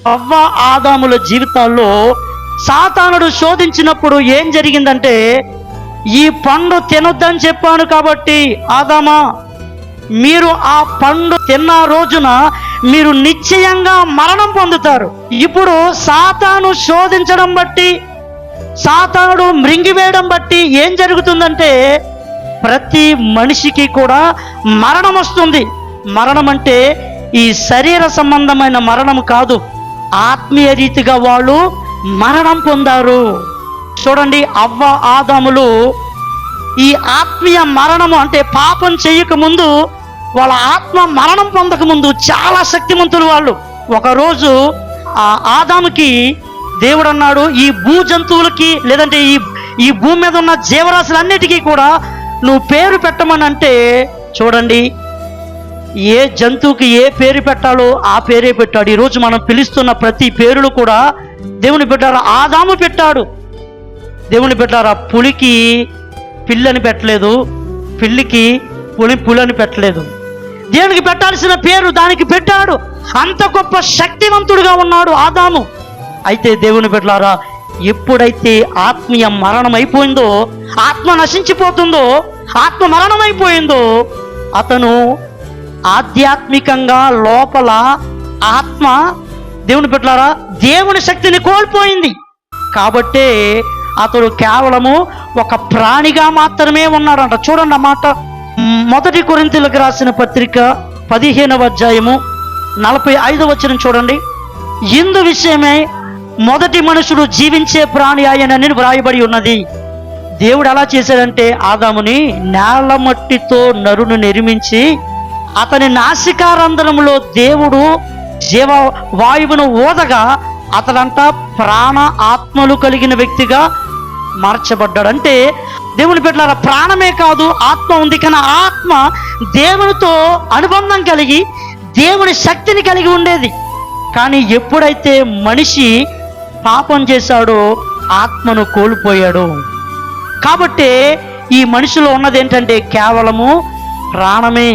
హవ్వ ఆదాముల జీవితాల్లో సాతానుడు శోధించినప్పుడు ఏం జరిగిందంటే, ఈ పండు తినొద్దని చెప్పాను కాబట్టి ఆదామా, మీరు ఆ పండు తిన్న రోజున మీరు నిశ్చయంగా మరణం పొందుతారు. ఇప్పుడు సాతాను శోధించడం బట్టి, సాతానుడు మృంగివేయడం బట్టి ఏం జరుగుతుందంటే, ప్రతి మనిషికి కూడా మరణం వస్తుంది. మరణం అంటే ఈ శరీర సంబంధమైన మరణం కాదు, ఆత్మీయ రీతిగా వాళ్ళు మరణం పొందారు. చూడండి, అవ్వ ఆదాములు ఈ ఆత్మీయ మరణము అంటే పాపం చేయకముందు, వాళ్ళ ఆత్మ మరణం పొందకముందు చాలా శక్తిమంతులు వాళ్ళు. ఒకరోజు ఆ ఆదాముకి దేవుడు అన్నాడు, ఈ భూ జంతువులకి లేదంటే ఈ భూమి మీద ఉన్న జీవరాశులన్నిటికీ కూడా నువ్వు పేరు పెట్టమని అంటే, చూడండి ఏ జంతువుకి ఏ పేరు పెట్టాలో ఆ పేరే పెట్టాడు. ఈరోజు మనం పిలుస్తున్న ప్రతి పేరులు కూడా దేవుని బిడ్డారా ఆదాము పెట్టాడు. దేవుని బిడ్డారా పులికి పిల్లని పెట్టలేదు, పిల్లికి పులని పెట్టలేదు. దేవునికి పెట్టాల్సిన పేరు దానికి పెట్టాడు. అంత గొప్ప శక్తివంతుడుగా ఉన్నాడు ఆదాము. అయితే దేవుని బిడ్డలారా, ఎప్పుడైతే ఆత్మీయ మరణం అయిపోయిందో, ఆత్మ నశించిపోతుందో, ఆత్మ మరణం అయిపోయిందో, అతను ఆధ్యాత్మికంగా లోపల ఆత్మ దేవుని బిడ్డలారా దేవుని శక్తిని కోల్పోయింది. కాబట్టే అతడు కేవలము ఒక ప్రాణిగా మాత్రమే ఉన్నాడంట. చూడండి ఆ మాట, 1 కొరింథీయులకు రాసిన పత్రిక 15వ అధ్యాయము 45వ వచనం చూడండి. ఇందు విషయమై మొదటి మనుషుడు జీవించే ప్రాణి ఆయనని వ్రాయబడి ఉన్నది. దేవుడు ఎలా చేశాడంటే, ఆదాముని నేల మట్టితో నరును నిర్మించి అతని నాసికారంధ్రములో దేవుడు జీవ వాయువును ఊదగా అతడంతా ప్రాణ ఆత్మలు కలిగిన వ్యక్తిగా మార్చబడ్డాడు. అంటే దేవుని బిడ్డలారా ప్రాణమే కాదు ఆత్మ ఉంది, కానీ ఆత్మ దేవునితో అనుబంధం కలిగి దేవుని శక్తిని కలిగి ఉండేది. కానీ ఎప్పుడైతే మనిషి పాపం చేశాడో ఆత్మను కోల్పోయాడు. కాబట్టి ఈ మనిషిలో ఉన్నది ఏంటంటే కేవలము ప్రాణమే.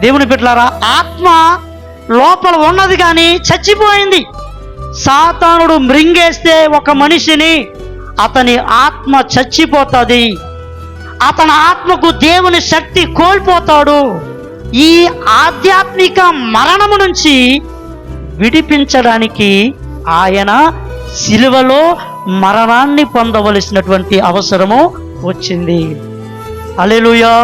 దేవుని బిడ్డలారా ఆత్మ లోపల ఉన్నది కానీ చచ్చిపోయింది. సాతానుడు మృంగేస్తే ఒక మనిషిని, అతని ఆత్మ చచ్చిపోతుంది. అతని ఆత్మకు దేవుని శక్తి కోల్పోతాడు. ఈ ఆధ్యాత్మిక మరణము నుంచి విడిపించడానికి ఆయన సిలువలో మరణాన్ని పొందవలసినటువంటి అవసరము వచ్చింది. హల్లెలూయా.